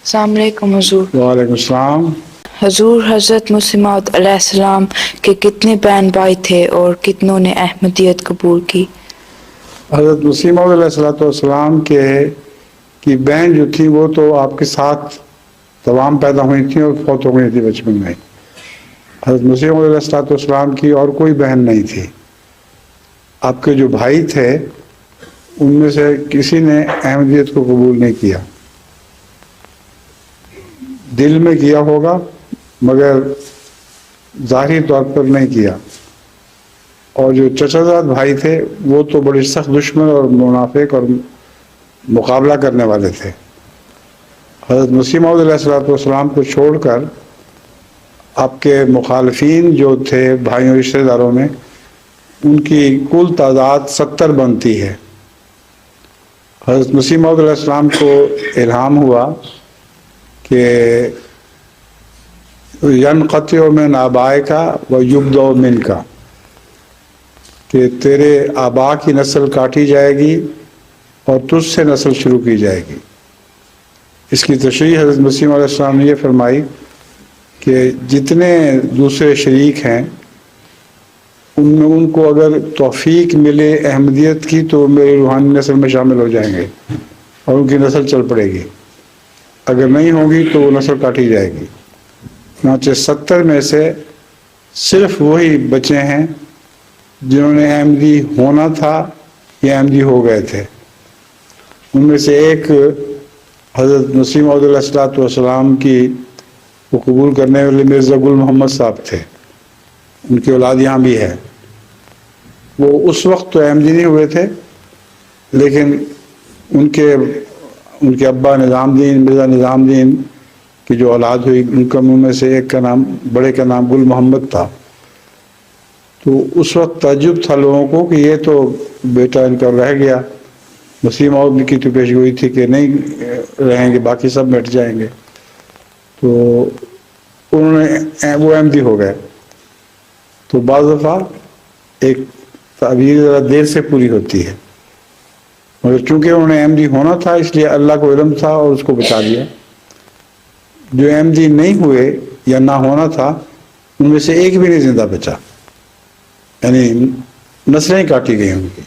السلام علیکم حضور۔ وعلیکم السلام۔ حضور، حضرت مسیح موعود علیہ السلام کے کتنے بہن بھائی تھے اور کتنوں نے احمدیت قبول کی؟ حضرت مسیح موعود علیہ السلام کی بہن جو تھی وہ تو آپ کے ساتھ تمام پیدا ہوئی تھیں اور فوت ہو گئی تھی بچپن میں۔ حضرت مسیح موعود علیہ السلام کی اور کوئی بہن نہیں تھی۔ آپ کے جو بھائی تھے ان میں سے کسی نے احمدیت کو قبول نہیں کیا، دل میں کیا ہوگا مگر ظاہری طور پر نہیں کیا، اور جو چچا زاد بھائی تھے وہ تو بڑے سخت دشمن اور منافق اور مقابلہ کرنے والے تھے۔ حضرت مسیح موعود علیہ السلام کو چھوڑ کر آپ کے مخالفین جو تھے بھائیوں رشتہ داروں میں، ان کی کل تعداد 70 بنتی ہے۔ حضرت مسیح موعود علیہ السلام کو الہام ہوا کہ ینقطع من آبائک و یبدأ منک، کہ تیرے آبا کی نسل کاٹی جائے گی اور تجھ سے نسل شروع کی جائے گی۔ اس کی تشریح حضرت مسیح علیہ السلام نے یہ فرمائی کہ جتنے دوسرے شریک ہیں ان میں ان کو اگر توفیق ملے احمدیت کی تو میری روحانی نسل میں شامل ہو جائیں گے اور ان کی نسل چل پڑے گی، اگر نہیں ہوگی تو وہ نسل کاٹی جائے گی۔ چنانچہ 70 میں سے صرف وہی بچے ہیں جنہوں نے احمدی ہونا تھا یا احمدی ہو گئے تھے۔ ان میں سے ایک حضرت مسیح موعود علیہ السلام کی وہ قبول کرنے والے مرزا گل محمد صاحب تھے، ان کی اولاد یہاں بھی ہے۔ وہ اس وقت تو احمدی نہیں ہوئے تھے، لیکن ان کے ابا نظام دین مرزا نظام دین کی جو اولاد ہوئی ان کا میں سے ایک کا نام بڑے کا نام گل محمد تھا۔ تو اس وقت تعجب تھا لوگوں کو کہ یہ تو بیٹا ان کا رہ گیا، مسیح موعود کی تو پیشگوئی تھی کہ نہیں رہیں گے، باقی سب مٹ جائیں گے۔ تو انہوں نے وہ احمدی ہو گئے۔ تو بعض دفعہ ایک تعبیر ذرا دیر سے پوری ہوتی ہے، مگر چونکہ انہوں نے احمدی ہونا تھا اس لیے اللہ کو علم تھا اور اس کو بچا لیا۔ جو احمدی نہیں ہوئے یا نہ ہونا تھا ان میں سے ایک بھی نہیں زندہ بچا، یعنی نسلیں کاٹی گئی ان کی۔